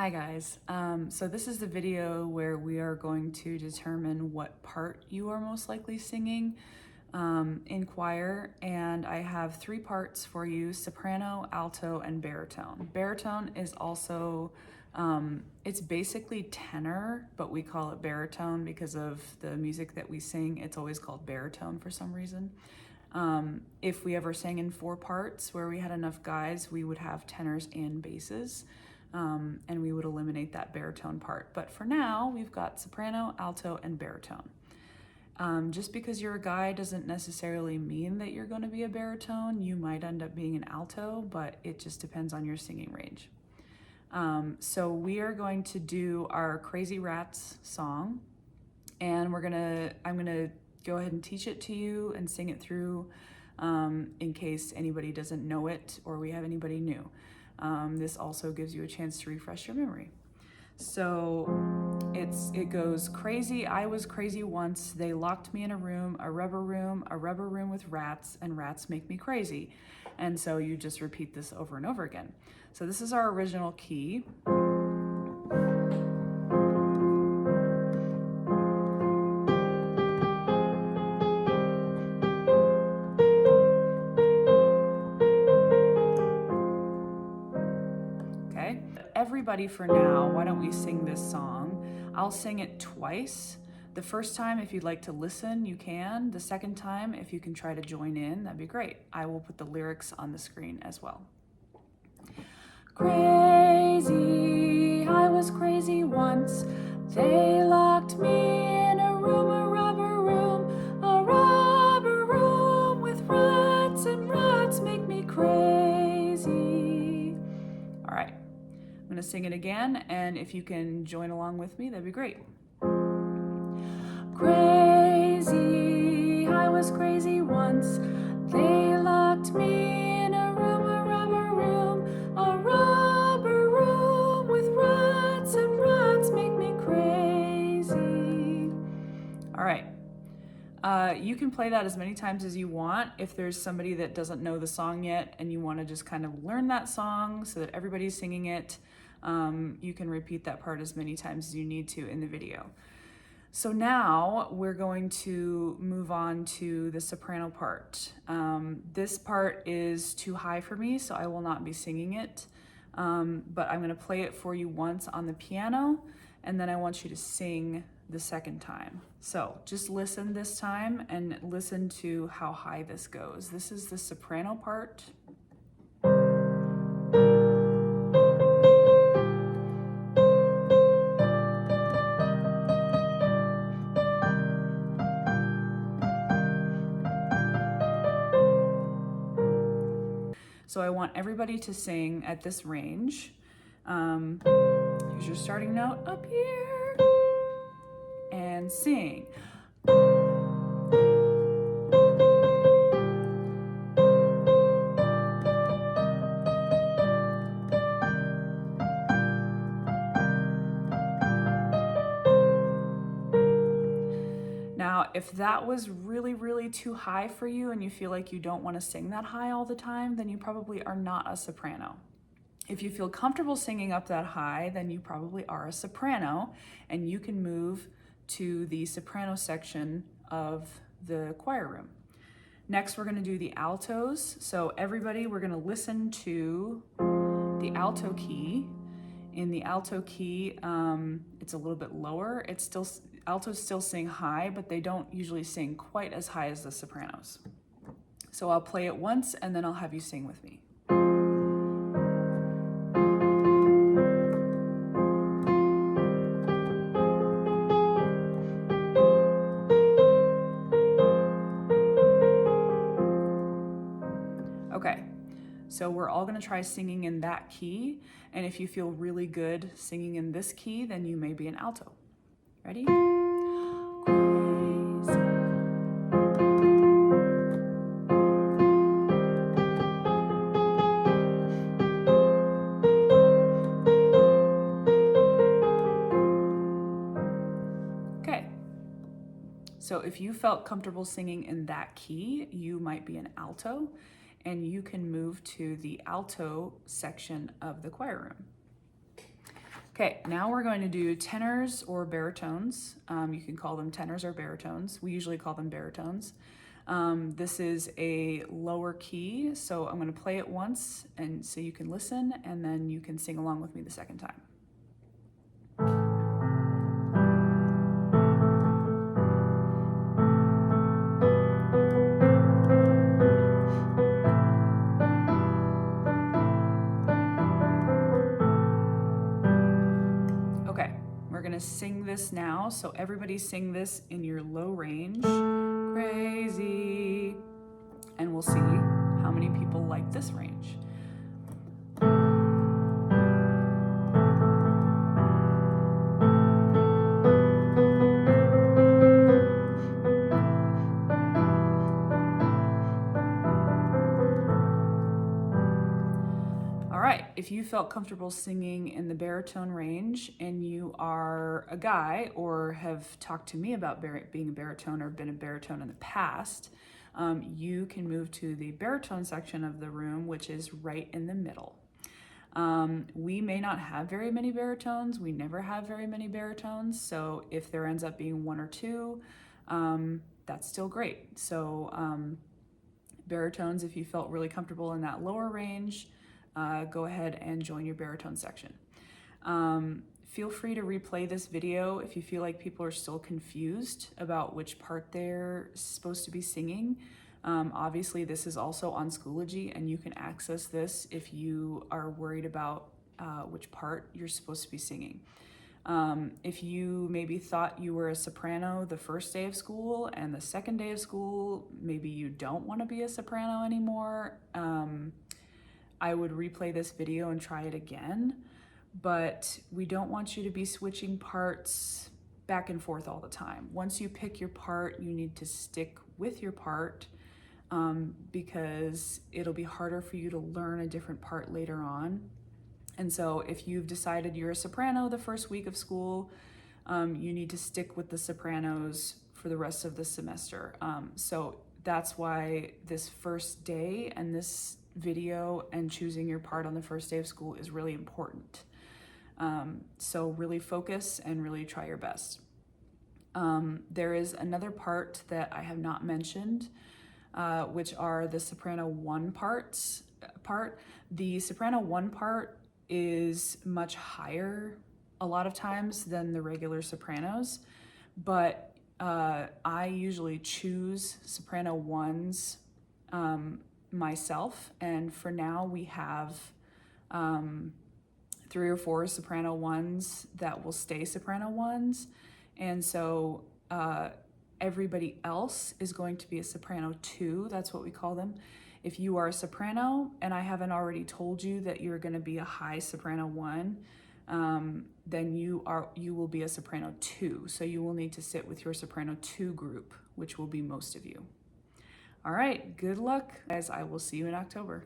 Hi guys, so this is the video where we are going to determine what part you are most likely singing in choir, and I have three parts for you: soprano, alto, and baritone. Baritone is also, it's basically tenor, but we call it baritone because of the music that we sing. It's always called baritone for some reason. If we ever sang in four parts where we had enough guys, we would have tenors and basses. And we would eliminate that baritone part. But for now, we've got soprano, alto, and baritone. Just because you're a guy doesn't necessarily mean that you're going to be a baritone. You might end up being an alto, but it just depends on your singing range. So we are going to do our Crazy Rats song, and I'm gonna go ahead and teach it to you and sing it through in case anybody doesn't know it or we have anybody new. This also gives you a chance to refresh your memory. So it goes: crazy, I was crazy once. They locked me in a rubber room with rats, and rats make me crazy. And so you just repeat this over and over again. So this is our original key. Everybody, for now, why don't we sing this song? I'll sing it twice. The first time, if you'd like to listen, you can. The second time, if you can try to join in, that'd be great. I will put the lyrics on the screen as well. Crazy, I was crazy once. They locked me in a rubber room with rats, and rats make me crazy. All right. I'm gonna sing it again, and if you can join along with me, that'd be great. Crazy, I was crazy once. They locked me in a rubber room with rats, and rats make me crazy. All right. You can play that as many times as you want. If there's somebody that doesn't know the song yet and you want to just kind of learn that song so that everybody's singing it, you can repeat that part as many times as you need to in the video. So now we're going to move on to the soprano part. This part is too high for me, so I will not be singing it, but I'm going to play it for you once on the piano, and then I want you to sing the second time. So just listen this time and listen to how high this goes. This is the soprano part. So I want everybody to sing at this range. Here's your starting note up here, and sing. Now, if that was really too high for you and you feel like you don't want to sing that high all the time, then you probably are not a soprano. If you feel comfortable singing up that high, then you probably are a soprano, and you can move to the soprano section of the choir room. Next, we're going to do the altos. So everybody, we're going to listen to the alto key. In the alto key, it's a little bit lower. Altos still sing high, but they don't usually sing quite as high as the sopranos. So I'll play it once, and then I'll have you sing with me. Okay, so we're all gonna try singing in that key, and if you feel really good singing in this key, then you may be an alto. Ready? Okay, so if you felt comfortable singing in that key, you might be an alto, and you can move to the alto section of the choir room. Okay, now we're going to do tenors or baritones. You can call them tenors or baritones. We usually call them baritones. This is a lower key, so I'm going to play it once and so you can listen, and then you can sing along with me the second time. Okay, we're gonna sing this now, so everybody sing this in your low range. Crazy. And we'll see how many people like this range. All right, if you felt comfortable singing in the baritone range and you are a guy or have talked to me about being a baritone or been a baritone in the past, you can move to the baritone section of the room, which is right in the middle. We may not have very many baritones. We never have very many baritones. So if there ends up being one or two, that's still great. So baritones, if you felt really comfortable in that lower range, go ahead and join your baritone section. Feel free to replay this video if you feel like people are still confused about which part they're supposed to be singing. Obviously, this is also on Schoology, and you can access this if you are worried about which part you're supposed to be singing. If you maybe thought you were a soprano the first day of school and the second day of school, maybe you don't want to be a soprano anymore, I would replay this video and try it again, but we don't want you to be switching parts back and forth all the time. Once you pick your part, you need to stick with your part because it'll be harder for you to learn a different part later on. And so if you've decided you're a soprano the first week of school, you need to stick with the sopranos for the rest of the semester. So that's why this first day and this video and choosing your part on the first day of school is really important. So really focus and really try your best. There is another part that I have not mentioned, which are the soprano 1 part. The soprano 1 part is much higher a lot of times than the regular sopranos, but I usually choose soprano 1s myself, and for now we have 3 or 4 soprano 1s that will stay soprano 1s, and so everybody else is going to be a soprano 2. That's what we call them. If you are a soprano and I haven't already told you that you're going to be a high soprano 1, then you will be a soprano 2. So you will need to sit with your soprano 2 group, which will be most of you. All right, good luck, guys. I will see you in October.